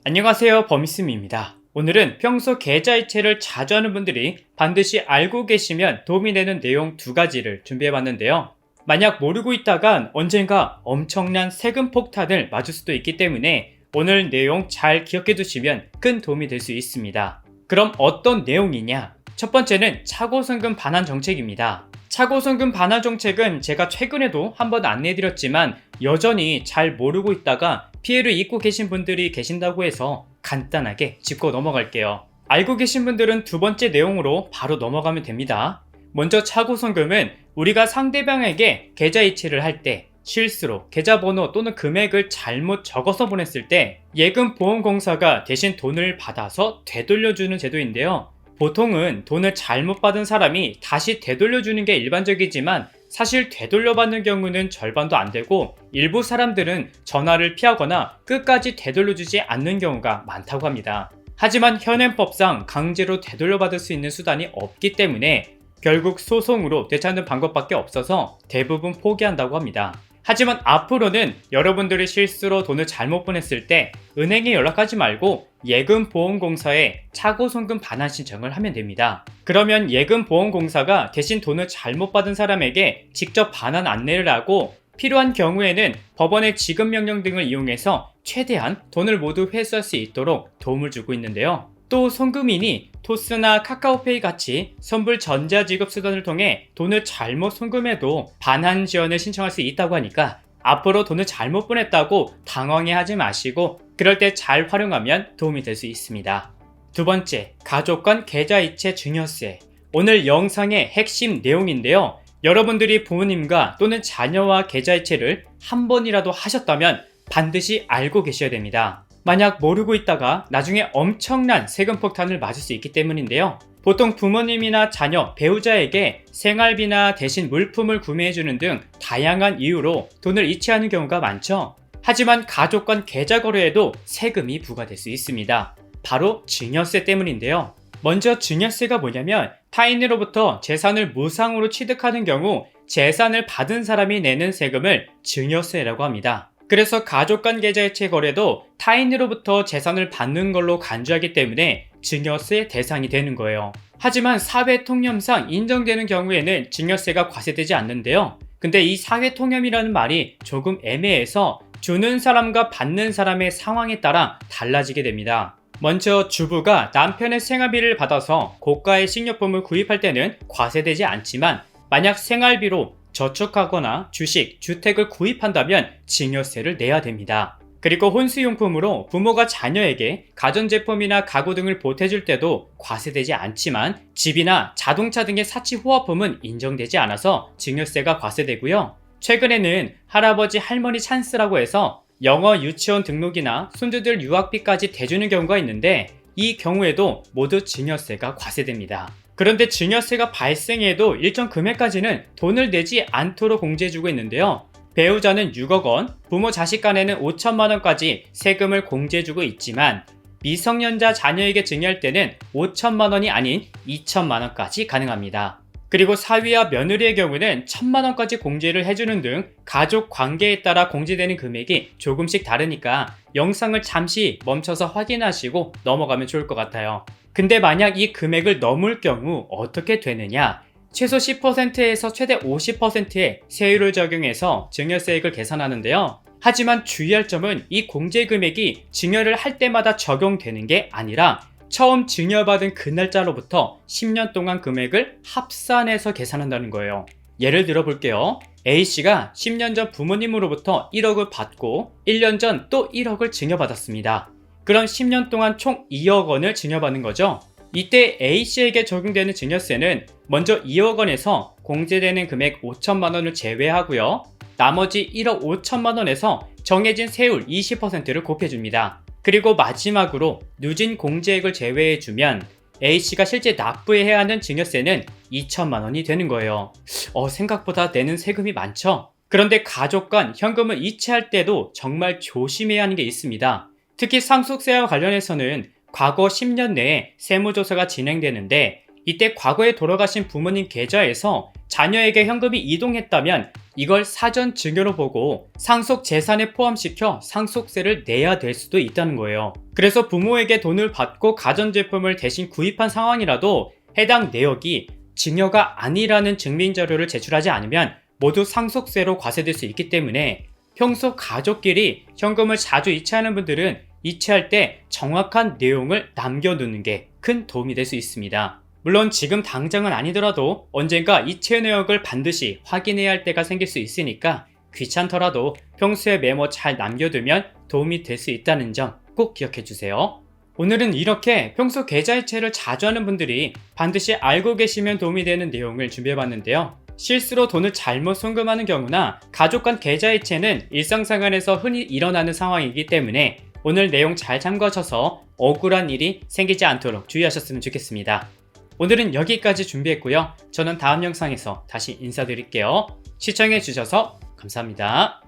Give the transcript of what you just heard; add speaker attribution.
Speaker 1: 안녕하세요, 범이스미입니다. 오늘은 평소 계좌이체를 자주 하는 분들이 반드시 알고 계시면 도움이 되는 내용 두 가지를 준비해봤는데요. 만약 모르고 있다간 언젠가 엄청난 세금 폭탄을 맞을 수도 있기 때문에 오늘 내용 잘 기억해 두시면 큰 도움이 될 수 있습니다. 그럼 어떤 내용이냐? 첫 번째는 차고송금 반환 정책입니다. 차고송금 반환 정책은 제가 최근에도 한번 안내해드렸지만 여전히 잘 모르고 있다가 피해를 입고 계신 분들이 계신다고 해서 간단하게 짚고 넘어갈게요. 알고 계신 분들은 두 번째 내용으로 바로 넘어가면 됩니다. 먼저 차고송금은 우리가 상대방에게 계좌이체를 할 때 실수로 계좌번호 또는 금액을 잘못 적어서 보냈을 때 예금보험공사가 대신 돈을 받아서 되돌려주는 제도인데요. 보통은 돈을 잘못 받은 사람이 다시 되돌려주는 게 일반적이지만 사실 되돌려받는 경우는 절반도 안 되고 일부 사람들은 전화를 피하거나 끝까지 되돌려주지 않는 경우가 많다고 합니다. 하지만 현행법상 강제로 되돌려받을 수 있는 수단이 없기 때문에 결국 소송으로 되찾는 방법밖에 없어서 대부분 포기한다고 합니다. 하지만 앞으로는 여러분들이 실수로 돈을 잘못 보냈을 때 은행에 연락하지 말고 예금보험공사에 차고송금 반환 신청을 하면 됩니다. 그러면 예금보험공사가 대신 돈을 잘못 받은 사람에게 직접 반환 안내를 하고 필요한 경우에는 법원의 지급명령 등을 이용해서 최대한 돈을 모두 회수할 수 있도록 도움을 주고 있는데요. 또 송금인이 토스나 카카오페이 같이 선불 전자지급 수단을 통해 돈을 잘못 송금해도 반환 지원을 신청할 수 있다고 하니까 앞으로 돈을 잘못 보냈다고 당황해하지 마시고 그럴 때 잘 활용하면 도움이 될 수 있습니다. 두 번째, 가족 간 계좌이체 증여세. 오늘 영상의 핵심 내용인데요. 여러분들이 부모님과 또는 자녀와 계좌이체를 한 번이라도 하셨다면 반드시 알고 계셔야 됩니다. 만약 모르고 있다가 나중에 엄청난 세금 폭탄을 맞을 수 있기 때문인데요. 보통 부모님이나 자녀, 배우자에게 생활비나 대신 물품을 구매해주는 등 다양한 이유로 돈을 이체하는 경우가 많죠. 하지만 가족 간 계좌 거래에도 세금이 부과될 수 있습니다. 바로 증여세 때문인데요. 먼저 증여세가 뭐냐면 타인으로부터 재산을 무상으로 취득하는 경우 재산을 받은 사람이 내는 세금을 증여세라고 합니다. 그래서 가족 간 계좌이체 거래도 타인으로부터 재산을 받는 걸로 간주하기 때문에 증여세 대상이 되는 거예요. 하지만 사회통념상 인정되는 경우에는 증여세가 과세되지 않는데요. 근데 이 사회통념이라는 말이 조금 애매해서 주는 사람과 받는 사람의 상황에 따라 달라지게 됩니다. 먼저 주부가 남편의 생활비를 받아서 고가의 식료품을 구입할 때는 과세되지 않지만 만약 생활비로 저축하거나 주식, 주택을 구입한다면 증여세를 내야 됩니다. 그리고 혼수용품으로 부모가 자녀에게 가전제품이나 가구 등을 보태줄 때도 과세되지 않지만 집이나 자동차 등의 사치 호화품은 인정되지 않아서 증여세가 과세되고요. 최근에는 할아버지 할머니 찬스라고 해서 영어 유치원 등록이나 손주들 유학비까지 대주는 경우가 있는데 이 경우에도 모두 증여세가 과세됩니다. 그런데 증여세가 발생해도 일정 금액까지는 돈을 내지 않도록 공제해주고 있는데요. 배우자는 6억 원, 부모 자식 간에는 5천만 원까지 세금을 공제해주고 있지만 미성년자 자녀에게 증여할 때는 5천만 원이 아닌 2천만 원까지 가능합니다. 그리고 사위와 며느리의 경우는 1천만 원까지 공제를 해주는 등 가족 관계에 따라 공제되는 금액이 조금씩 다르니까 영상을 잠시 멈춰서 확인하시고 넘어가면 좋을 것 같아요. 근데 만약 이 금액을 넘을 경우 어떻게 되느냐? 최소 10%에서 최대 50%의 세율을 적용해서 증여세액을 계산하는데요. 하지만 주의할 점은 이 공제 금액이 증여를 할 때마다 적용되는 게 아니라 처음 증여받은 그 날짜로부터 10년 동안 금액을 합산해서 계산한다는 거예요. 예를 들어 볼게요. A씨가 10년 전 부모님으로부터 1억을 받고 1년 전 또 1억을 증여받았습니다. 그럼 10년 동안 총 2억 원을 증여받는 거죠. 이때 A씨에게 적용되는 증여세는 먼저 2억 원에서 공제되는 금액 5천만 원을 제외하고요. 나머지 1억 5천만 원에서 정해진 세율 20%를 곱해줍니다. 그리고 마지막으로 누진 공제액을 제외해주면 A씨가 실제 납부해야 하는 증여세는 2천만 원이 되는 거예요. 생각보다 내는 세금이 많죠? 그런데 가족 간 현금을 이체할 때도 정말 조심해야 하는 게 있습니다. 특히 상속세와 관련해서는 과거 10년 내에 세무조사가 진행되는데 이때 과거에 돌아가신 부모님 계좌에서 자녀에게 현금이 이동했다면 이걸 사전 증여로 보고 상속 재산에 포함시켜 상속세를 내야 될 수도 있다는 거예요. 그래서 부모에게 돈을 받고 가전제품을 대신 구입한 상황이라도 해당 내역이 증여가 아니라는 증빙 자료를 제출하지 않으면 모두 상속세로 과세될 수 있기 때문에 평소 가족끼리 현금을 자주 이체하는 분들은 이체할 때 정확한 내용을 남겨두는 게 큰 도움이 될 수 있습니다. 물론 지금 당장은 아니더라도 언젠가 이체 내역을 반드시 확인해야 할 때가 생길 수 있으니까 귀찮더라도 평소에 메모 잘 남겨두면 도움이 될 수 있다는 점 꼭 기억해 주세요. 오늘은 이렇게 평소 계좌이체를 자주 하는 분들이 반드시 알고 계시면 도움이 되는 내용을 준비해봤는데요. 실수로 돈을 잘못 송금하는 경우나 가족 간 계좌이체는 일상생활에서 흔히 일어나는 상황이기 때문에 오늘 내용 잘 참고하셔서 억울한 일이 생기지 않도록 주의하셨으면 좋겠습니다. 오늘은 여기까지 준비했고요. 저는 다음 영상에서 다시 인사드릴게요. 시청해주셔서 감사합니다.